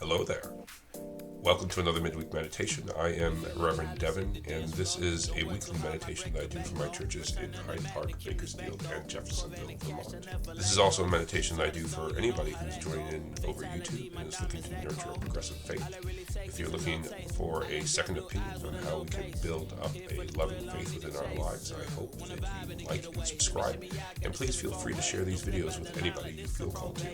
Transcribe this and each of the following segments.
Hello there. Welcome to another midweek meditation. I am Reverend Devin, and this is a weekly meditation that I do for my churches in Hyde Park, Bakersfield, and Jeffersonville, Vermont. This is also a meditation that I do for anybody who's joining in over YouTube and is looking to nurture a progressive faith. If you're looking for a second opinion on how we can build up a loving faith within our lives, I hope that you like and subscribe. And please feel free to share these videos with anybody you feel called to.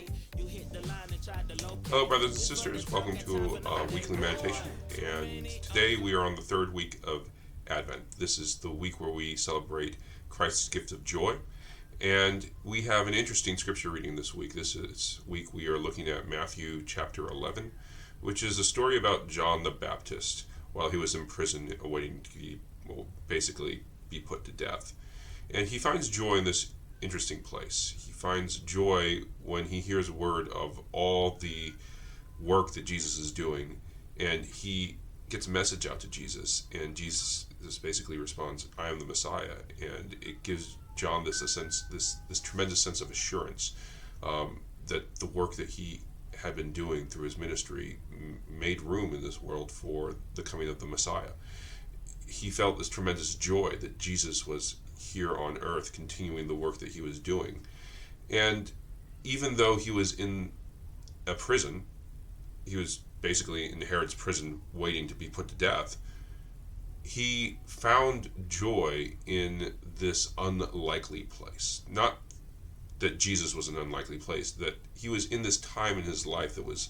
Hello, brothers and sisters. Welcome to a weekly meditation. And today we are on the third week of Advent. This is the week where we celebrate Christ's gift of joy. And we have an interesting scripture reading this week. This week we are looking at Matthew chapter 11, which is a story about John the Baptist while he was in prison awaiting to basically be put to death. And he finds joy in this interesting place. He finds joy when he hears word of all the work that Jesus is doing, and he gets a message out to Jesus, and Jesus basically responds, "I am the Messiah," and it gives John this tremendous sense of assurance that the work that he had been doing through his ministry made room in this world for the coming of the Messiah. He felt this tremendous joy that Jesus was here on earth continuing the work that he was doing. And even though he was in a prison, he was basically in Herod's prison waiting to be put to death, he found joy in this unlikely place. Not that Jesus was an unlikely place, that he was in this time in his life that was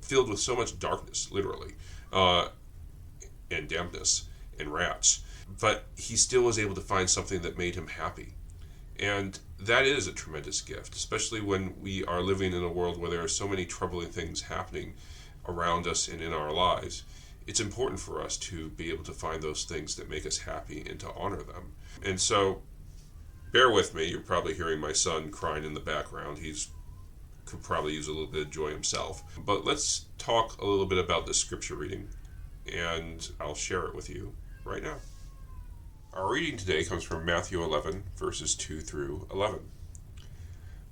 filled with so much darkness, literally, and dampness and rats. But he still was able to find something that made him happy. And that is a tremendous gift, especially when we are living in a world where there are so many troubling things happening around us and in our lives. It's important for us to be able to find those things that make us happy and to honor them. And so, bear with me. You're probably hearing my son crying in the background. Could probably use a little bit of joy himself. But let's talk a little bit about this scripture reading, and I'll share it with you right now. Our reading today comes from Matthew 11, verses 2 through 11.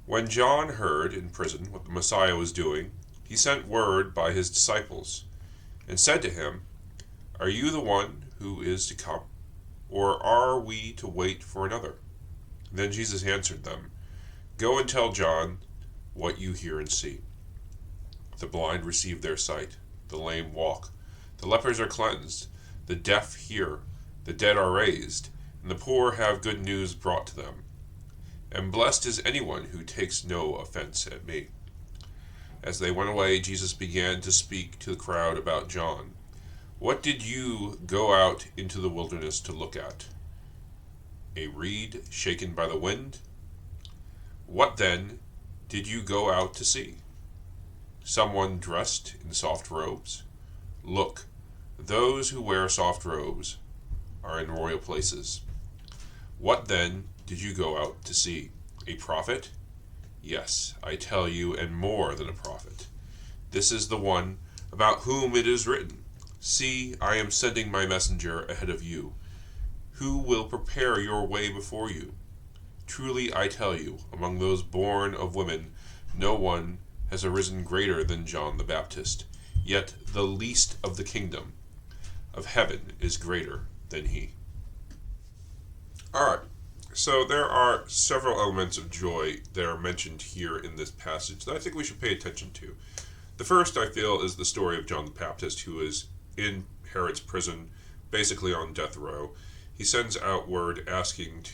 When John heard in prison what the Messiah was doing, he sent word by his disciples and said to him, "Are you the one who is to come, or are we to wait for another?" Then Jesus answered them, "Go and tell John what you hear and see. The blind receive their sight, the lame walk, the lepers are cleansed, the deaf hear, the dead are raised, and the poor have good news brought to them. And blessed is anyone who takes no offense at me." As they went away, Jesus began to speak to the crowd about John. "What did you go out into the wilderness to look at? A reed shaken by the wind? What then did you go out to see? Someone dressed in soft robes? Look, those who wear soft robes are in royal places. What then did you go out to see? A prophet? Yes, I tell you, and more than a prophet. This is the one about whom it is written, 'See, I am sending my messenger ahead of you, who will prepare your way before you.' Truly I tell you, among those born of women, no one has arisen greater than John the Baptist, yet the least of the kingdom of heaven is greater than he." Alright, so there are several elements of joy that are mentioned here in this passage that I think we should pay attention to. The first, I feel, is the story of John the Baptist, who is in Herod's prison, basically on death row. He sends out word asking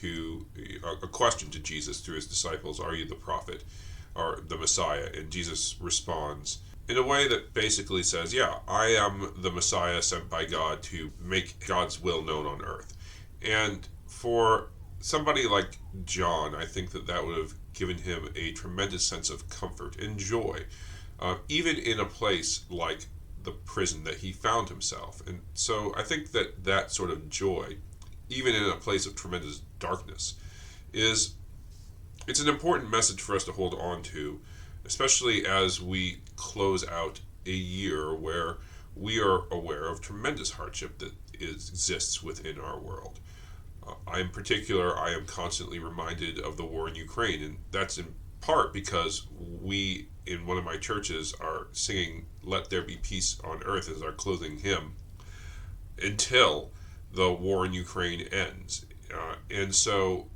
a question to Jesus through his disciples, "Are you the prophet or the Messiah?" And Jesus responds in a way that basically says, "Yeah, I am the Messiah sent by God to make God's will known on earth." And for somebody like John, I think that would have given him a tremendous sense of comfort and joy, even in a place like the prison that he found himself. And so I think that sort of joy, even in a place of tremendous darkness, it's an important message for us to hold on to, especially as we close out a year where we are aware of tremendous hardship that exists within our world. In particular, I am constantly reminded of the war in Ukraine, and that's in part because we in one of my churches are singing "Let There Be Peace on Earth" as our closing hymn until the war in Ukraine ends. And so,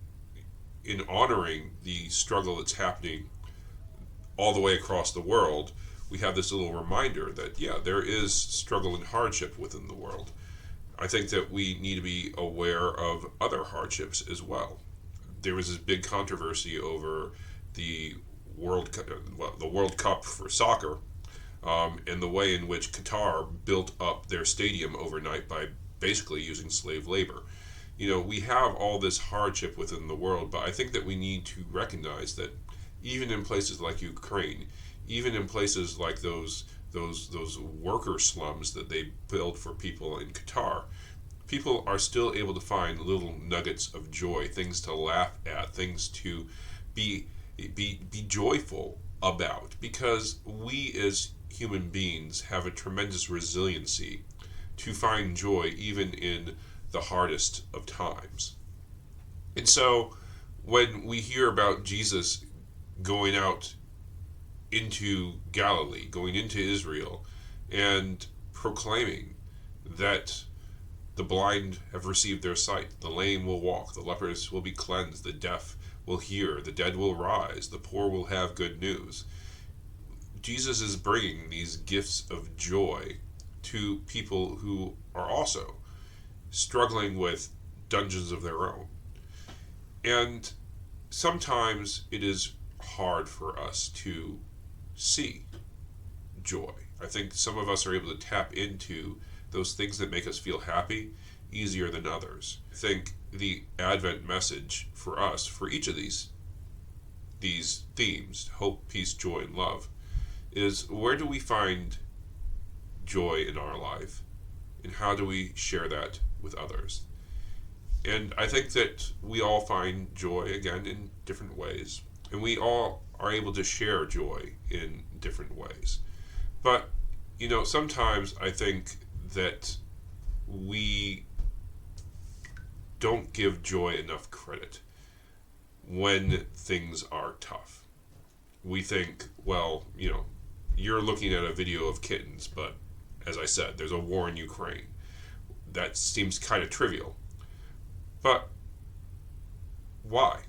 in honoring the struggle that's happening all the way across the world, we have this little reminder that, yeah, there is struggle and hardship within the world. I think that we need to be aware of other hardships as well. There was this big controversy over the World Cup for soccer, and the way in which Qatar built up their stadium overnight by basically using slave labor. We have all this hardship within the world, but I think that we need to recognize that even in places like Ukraine, even in places like those worker slums that they build for people in Qatar, people are still able to find little nuggets of joy, things to laugh at, things to be joyful about, because we as human beings have a tremendous resiliency to find joy even in the hardest of times. And so when we hear about Jesus going out into Galilee, going into Israel, and proclaiming that the blind have received their sight, the lame will walk, the lepers will be cleansed, the deaf will hear, the dead will rise, the poor will have good news. Jesus is bringing these gifts of joy to people who are also struggling with dungeons of their own. And sometimes it is hard for us to see joy. I think some of us are able to tap into those things that make us feel happy easier than others. I think the Advent message for us, for each of these themes, hope, peace, joy, and love, is where do we find joy in our life, and how do we share that with others? And I think that we all find joy, again, in different ways, and we all are able to share joy in different ways. But, sometimes I think that we don't give joy enough credit when things are tough. We think, well, you're looking at a video of kittens, but as I said, there's a war in Ukraine. That seems kind of trivial. But why?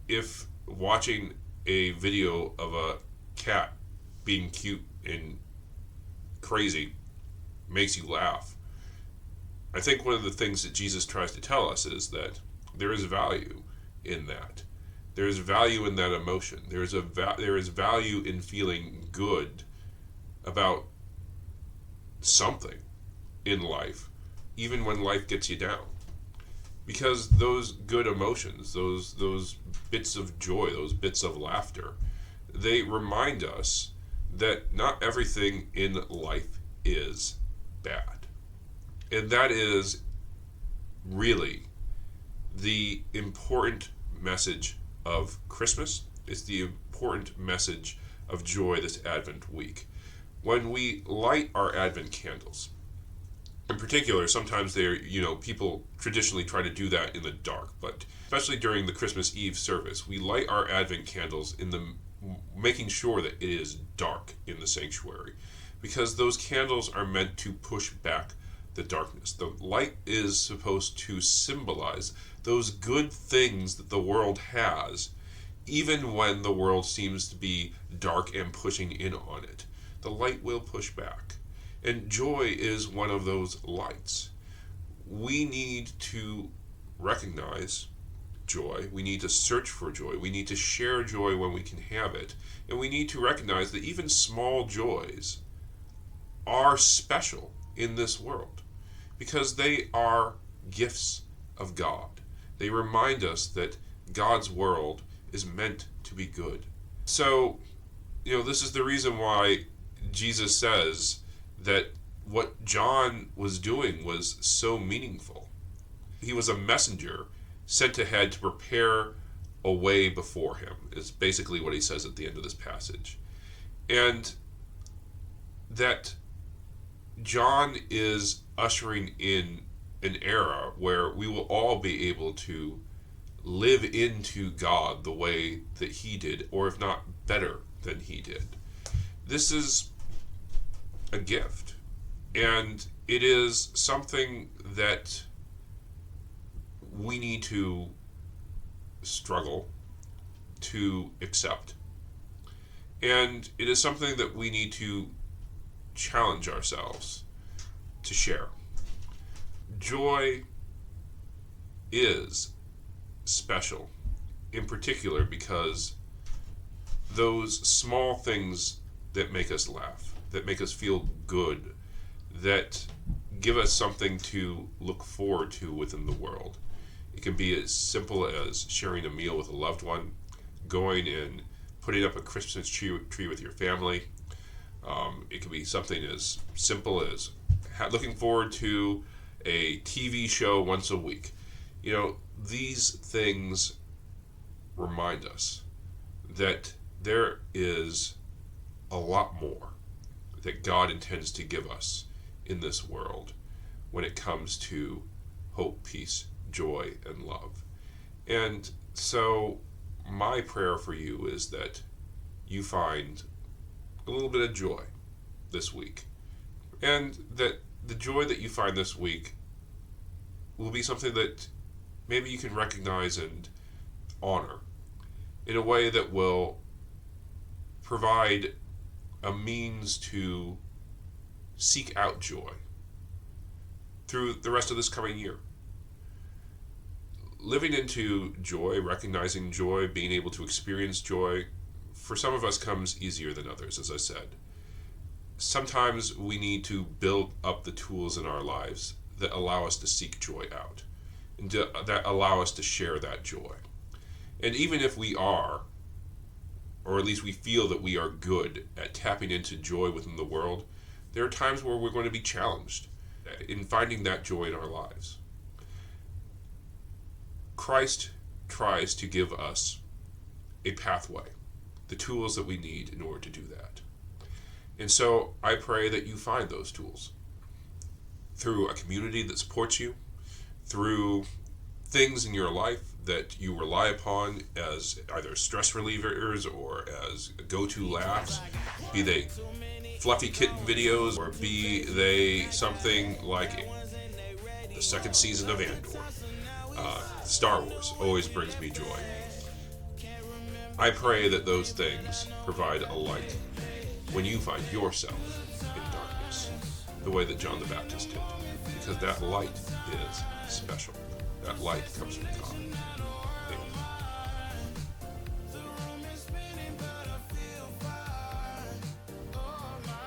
If watching a video of a cat being cute and crazy makes you laugh, I think one of the things that Jesus tries to tell us is that there is value in that. There is value in that emotion. There is value in feeling good about something in life, even when life gets you down. Because those good emotions, those bits of joy, those bits of laughter, they remind us that not everything in life is bad. And that is really the important message of Christmas. It's the important message of joy this Advent week. When we light our Advent candles, in particular, sometimes people traditionally try to do that in the dark, but especially during the Christmas Eve service, we light our Advent candles making sure that it is dark in the sanctuary, because those candles are meant to push back the darkness. The light is supposed to symbolize those good things that the world has, even when the world seems to be dark and pushing in on it. The light will push back. And joy is one of those lights. We need to recognize joy. We need to search for joy. We need to share joy when we can have it. And we need to recognize that even small joys are special in this world, because they are gifts of God. They remind us that God's world is meant to be good. So, this is the reason why Jesus says that what John was doing was so meaningful. He was a messenger sent ahead to prepare a way before him, is basically what he says at the end of this passage. And that John is ushering in an era where we will all be able to live into God the way that he did, or if not better than he did. This is a gift, and it is something that we need to struggle to accept. And it is something that we need to challenge ourselves to share. Joy is special, in particular because those small things that make us laugh, that make us feel good, that give us something to look forward to within the world. It can be as simple as sharing a meal with a loved one, going and putting up a Christmas tree with your family. It can be something as simple as looking forward to a TV show once a week. You know, these things remind us that there is a lot more that God intends to give us in this world when it comes to hope, peace, joy, and love. And so my prayer for you is that you find a little bit of joy this week, and that the joy that you find this week will be something that maybe you can recognize and honor in a way that will provide a means to seek out joy through the rest of this coming year. Living into joy, recognizing joy, being able to experience joy, for some of us comes easier than others, as I said. Sometimes we need to build up the tools in our lives that allow us to seek joy out, and that allow us to share that joy. And even if we are, or at least we feel that we are good at tapping into joy within the world, there are times where we're going to be challenged in finding that joy in our lives. Christ tries to give us a pathway, the tools that we need in order to do that. And so I pray that you find those tools through a community that supports you, through things in your life that you rely upon as either stress relievers or as go-to laughs, be they fluffy kitten videos or be they something like the second season of Andor. Star Wars always brings me joy. I pray that those things provide a light when you find yourself in darkness, the way that John the Baptist did, because that light is special. That light comes from God.